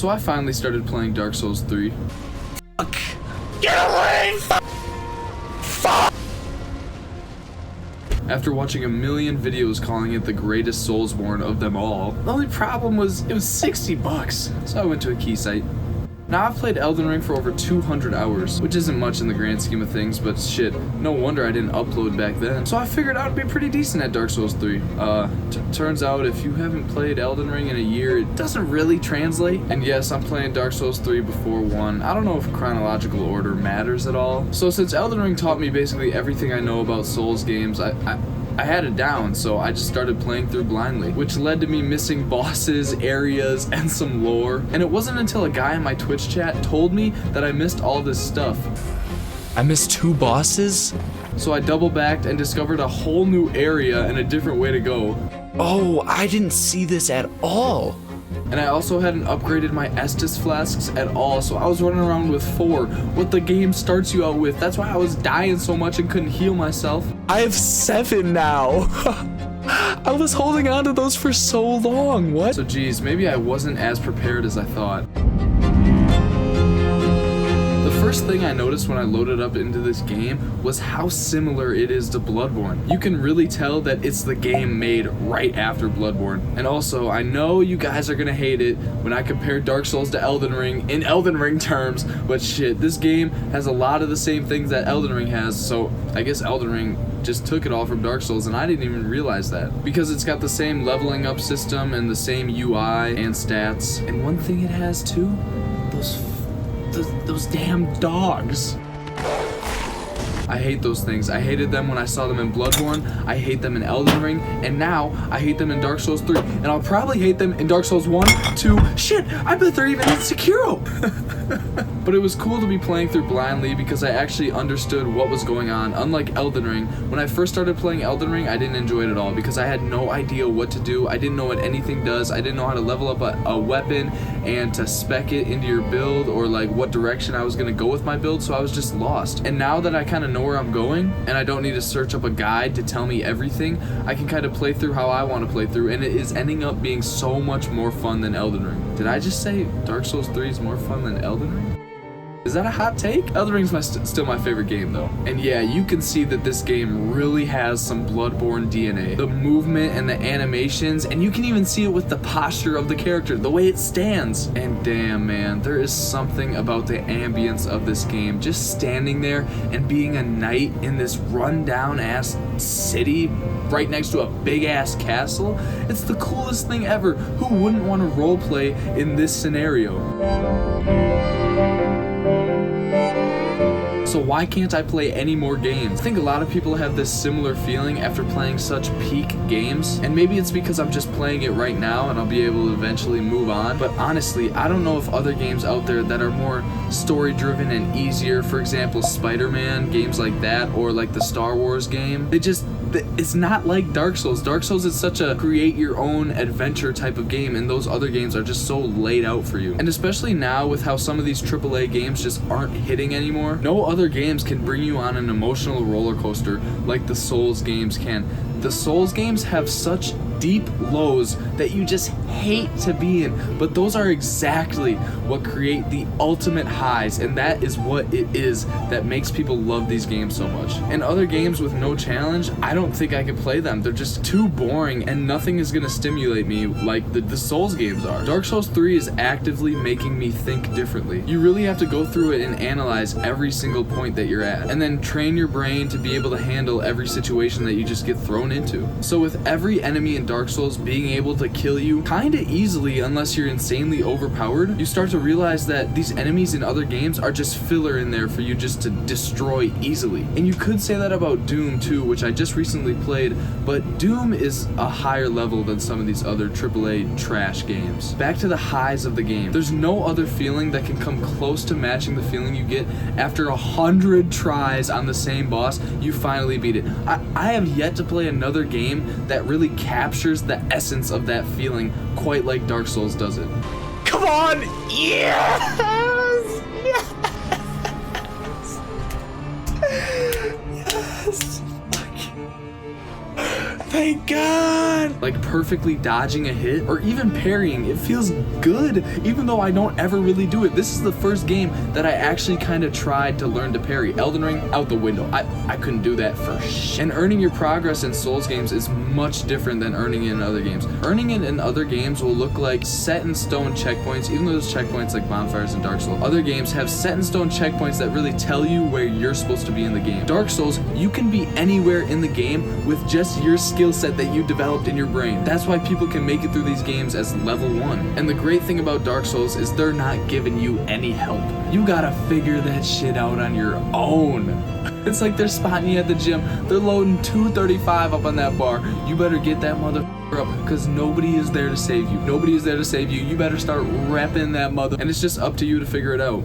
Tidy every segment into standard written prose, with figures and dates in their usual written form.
So I finally started playing Dark Souls 3. Fuck. Get away! Fuck! After watching a million videos calling it the greatest Soulsborne of them all. The only problem was it was $60, so I went to a key site. Now I've played Elden Ring for over 200 hours, which isn't much in the grand scheme of things, but shit, no wonder I didn't upload back then. So I figured I'd be pretty decent at Dark Souls 3. Turns out if you haven't played Elden Ring in a year, it doesn't really translate. And yes, I'm playing Dark Souls 3 before 1. I don't know if chronological order matters at all. So since Elden Ring taught me basically everything I know about Souls games, I had it down, so I just started playing through blindly, which led to me missing bosses, areas, and some lore. And it wasn't until a guy in my Twitch chat told me that I missed all this stuff. I missed 2 bosses? So I double backed and discovered a whole new area and a different way to go. Oh, I didn't see this at all. And I also hadn't upgraded my Estus flasks at all, so I was running around with 4, what the game starts you out with. That's why I was dying so much and couldn't heal myself. I have 7 now. I was holding on to those for so long. What? So geez, maybe I wasn't as prepared as I thought. The first thing I noticed when I loaded up into this game was how similar it is to Bloodborne. You can really tell that it's the game made right after Bloodborne. And also, I know you guys are gonna hate it when I compare Dark Souls to Elden Ring in Elden Ring terms, but shit, this game has a lot of the same things that Elden Ring has, so I guess Elden Ring just took it all from Dark Souls, and I didn't even realize that. Because it's got the same leveling up system and the same UI and stats. And one thing it has too, those damn dogs. I hate those things. I hated them when I saw them in Bloodborne, I hate them in Elden Ring, and now I hate them in Dark Souls 3. And I'll probably hate them in Dark Souls 1, 2, shit, I bet they're even in Sekiro! But it was cool to be playing through blindly because I actually understood what was going on, unlike Elden Ring. When I first started playing Elden Ring, I didn't enjoy it at all because I had no idea what to do. I didn't know what anything does. I didn't know how to level up a weapon and to spec it into your build or like what direction I was gonna go with my build, so I was just lost. And now that I kind of know where I'm going and I don't need to search up a guide to tell me everything, I can kind of play through how I want to play through, and it is ending up being so much more fun than Elden Ring. Did I just say Dark Souls 3 is more fun than Elden Ring? Is that a hot take? Elden Ring's still my favorite game though. And yeah, you can see that this game really has some Bloodborne DNA. The movement and the animations, and you can even see it with the posture of the character, the way it stands. And damn man, there is something about the ambience of this game. Just standing there and being a knight in this rundown ass city right next to a big ass castle. It's the coolest thing ever. Who wouldn't want to roleplay in this scenario? So why can't I play any more games? I think a lot of people have this similar feeling after playing such peak games, and maybe it's because I'm just playing it right now and I'll be able to eventually move on, but honestly, I don't know if other games out there that are more story driven and easier, for example, Spider-Man, games like that, or like the Star Wars game, it's not like Dark Souls. Dark Souls is such a create your own adventure type of game, and those other games are just so laid out for you. And especially now with how some of these AAA games just aren't hitting anymore, no other games can bring you on an emotional roller coaster like the Souls games can. The Souls games have such deep lows that you just hate to be in, but those are exactly what create the ultimate highs, and that is what it is that makes people love these games so much. And other games with no challenge, I don't think I can play them. They're just too boring and nothing is gonna stimulate me like the Souls games are. Dark Souls 3 is actively making me think differently. You really have to go through it and analyze every single point that you're at, and then train your brain to be able to handle every situation that you just get thrown into. So with every enemy in Dark Souls being able to kill you kinda easily unless you're insanely overpowered, you start to realize that these enemies in other games are just filler in there for you just to destroy easily. And you could say that about Doom too, which I just recently played, but Doom is a higher level than some of these other AAA trash games. Back to the highs of the game. There's no other feeling that can come close to matching the feeling you get after 100 tries on the same boss, you finally beat it. I have yet to play another game that really captures the essence of that feeling quite like Dark Souls does it. Come on! Yes! Yes! Yes! Thank God. Like perfectly dodging a hit or even parrying. It feels good, even though I don't ever really do it. This is the first game that I actually kind of tried to learn to parry. Elden Ring, out the window. I couldn't do that for shit. And earning your progress in Souls games is much different than earning it in other games. Earning it in other games will look like set in stone checkpoints, even though those checkpoints like bonfires and Dark Souls. Other games have set in stone checkpoints that really tell you where you're supposed to be in the game. Dark Souls, you can be anywhere in the game with just your skill set that you developed in your brain. That's why people can make it through these games as level 1. And the great thing about Dark Souls is they're not giving you any help. You gotta figure that shit out on your own. It's like they're spotting you at the gym. They're loading 235 up on that bar. You better get that motherfucker up because nobody is there to save you. Nobody is there to save you. You better start repping that mother. And it's just up to you to figure it out.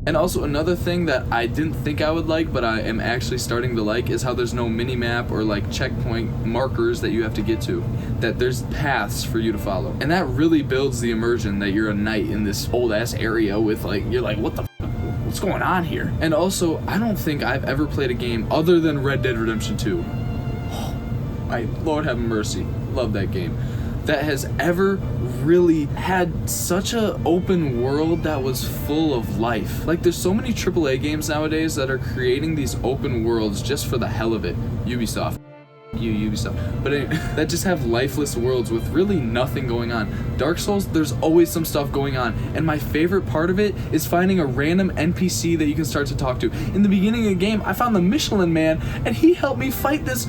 And also another thing that I didn't think I would like, but I am actually starting to like, is how there's no mini-map or like checkpoint markers that you have to get to. That there's paths for you to follow. And that really builds the immersion that you're a knight in this old-ass area with like, you're like, what the what's going on here? And also, I don't think I've ever played a game other than Red Dead Redemption 2. Oh, my Lord have mercy. Love that game. That has ever really had such a open world that was full of life. Like there's so many AAA games nowadays that are creating these open worlds just for the hell of it. Ubisoft. But that just have lifeless worlds with really nothing going on. Dark Souls, there's always some stuff going on, and my favorite part of it is finding a random NPC that you can start to talk to. In the beginning of the game, I found the Michelin Man, and he helped me fight this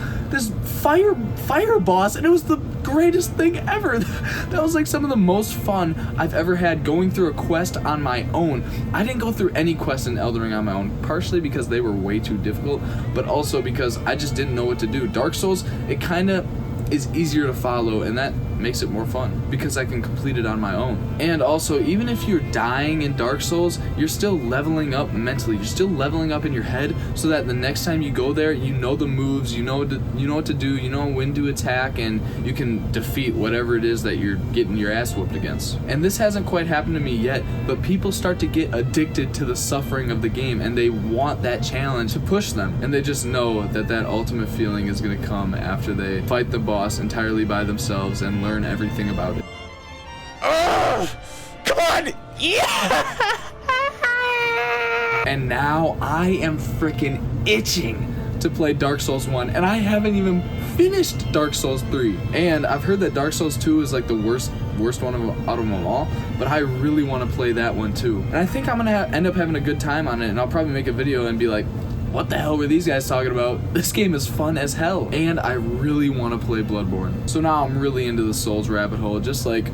fire boss, and it was the greatest thing ever. That was like some of the most fun I've ever had going through a quest on my own. I didn't go through any quests in Elden Ring on my own, partially because they were way too difficult, but also because I just didn't know what to do. Dark Souls, it kind of is easier to follow, and that makes it more fun because I can complete it on my own. And also, even if you're dying in Dark Souls, you're still leveling up mentally. You're still leveling up in your head so that the next time you go there, you know the moves, you know what to do, you know when to attack, and you can defeat whatever it is that you're getting your ass whooped against. And this hasn't quite happened to me yet, but people start to get addicted to the suffering of the game, and they want that challenge to push them. And they just know that that ultimate feeling is going to come after they fight the boss entirely by themselves and learn everything about it. Come on! Yeah! And now I am freaking itching to play Dark Souls 1, and I haven't even finished Dark Souls 3. And I've heard that Dark Souls 2 is like the worst one out of them all, but I really want to play that one too. And I think I'm gonna end up having a good time on it, and I'll probably make a video and be like, what the hell were these guys talking about? This game is fun as hell. And I really want to play Bloodborne. So now I'm really into the Souls rabbit hole, just like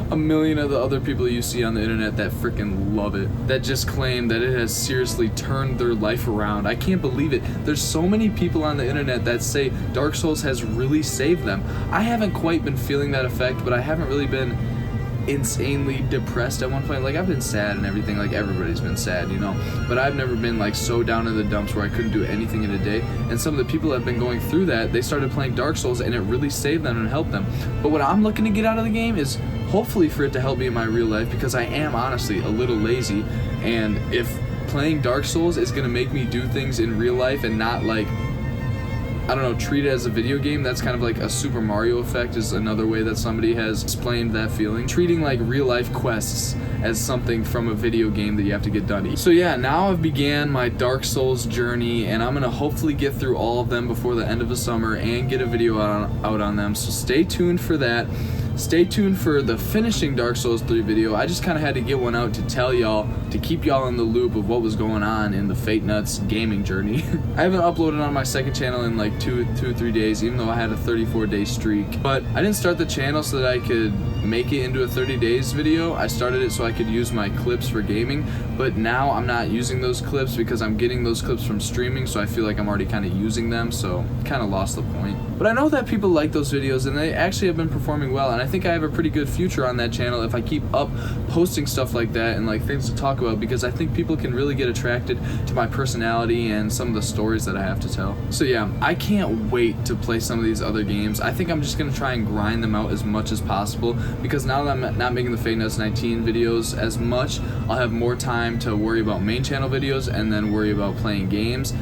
a million of the other people you see on the internet that freaking love it, that just claim that it has seriously turned their life around. I can't believe it. There's so many people on the internet that say Dark Souls has really saved them. I haven't quite been feeling that effect, but I haven't really been insanely depressed at one point. Like, I've been sad and everything, like everybody's been sad, you know, but I've never been like so down in the dumps where I couldn't do anything in a day. And some of the people that have been going through that, they started playing Dark Souls and it really saved them and helped them. But what I'm looking to get out of the game is hopefully for it to help me in my real life, because I am honestly a little lazy, and if playing Dark Souls is gonna make me do things in real life and not like, I don't know, treat it as a video game, that's kind of like a Super Mario effect is another way that somebody has explained that feeling. Treating like real life quests as something from a video game that you have to get done. So yeah, now I've began my Dark Souls journey, and I'm gonna hopefully get through all of them before the end of the summer and get a video out on them, so stay tuned for that. Stay tuned for the finishing Dark Souls 3 video. I just kind of had to get one out to tell y'all, to keep y'all in the loop of what was going on in the Fate Nuts gaming journey. I haven't uploaded on my second channel in like 2 or 3 days, even though I had a 34-day streak. But I didn't start the channel so that I could make it into a 30 days video. I started it so I could use my clips for gaming, but now I'm not using those clips because I'm getting those clips from streaming, so I feel like I'm already kind of using them, so kind of lost the point. But I know that people like those videos, and they actually have been performing well, and I think I have a pretty good future on that channel if I keep up posting stuff like that and like things to talk about, because I think people can really get attracted to my personality and some of the stories that I have to tell. So yeah, I can't wait to play some of these other games. I think I'm just gonna try and grind them out as much as possible, because now that I'm not making the Fate Nuts 19 videos as much, I'll have more time to worry about main channel videos and then worry about playing games.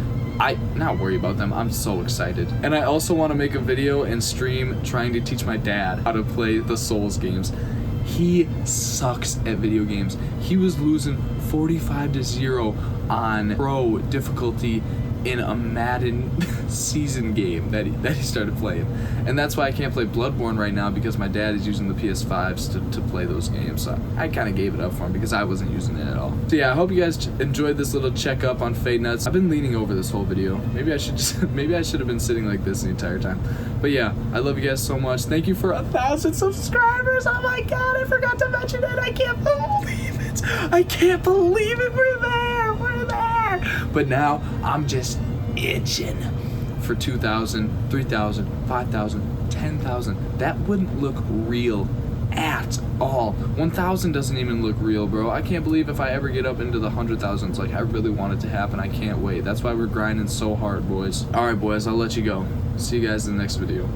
not worry about them. I'm so excited. And I also want to make a video and stream trying to teach my dad how to play the Souls games. He sucks at video games. He was losing 45-0 on pro difficulty in a Madden season game that he started playing. And that's why I can't play Bloodborne right now, because my dad is using the PS5s to play those games. So I kind of gave it up for him because I wasn't using it at all. So yeah, I hope you guys enjoyed this little checkup on Fade Nuts. I've been leaning over this whole video. Maybe I should have been sitting like this the entire time. But yeah, I love you guys so much. Thank you for 1,000 subscribers. Oh my god, I forgot to mention it. I can't believe it. I can't believe it. We're there. We're there. But now I'm just itching for 2,000, 3,000, 5,000, 10,000. That wouldn't look real at all. 1,000 doesn't even look real, bro. I can't believe if I ever get up into the 100,000s. Like, I really want it to happen. I can't wait. That's why we're grinding so hard, boys. All right, boys, I'll let you go. See you guys in the next video.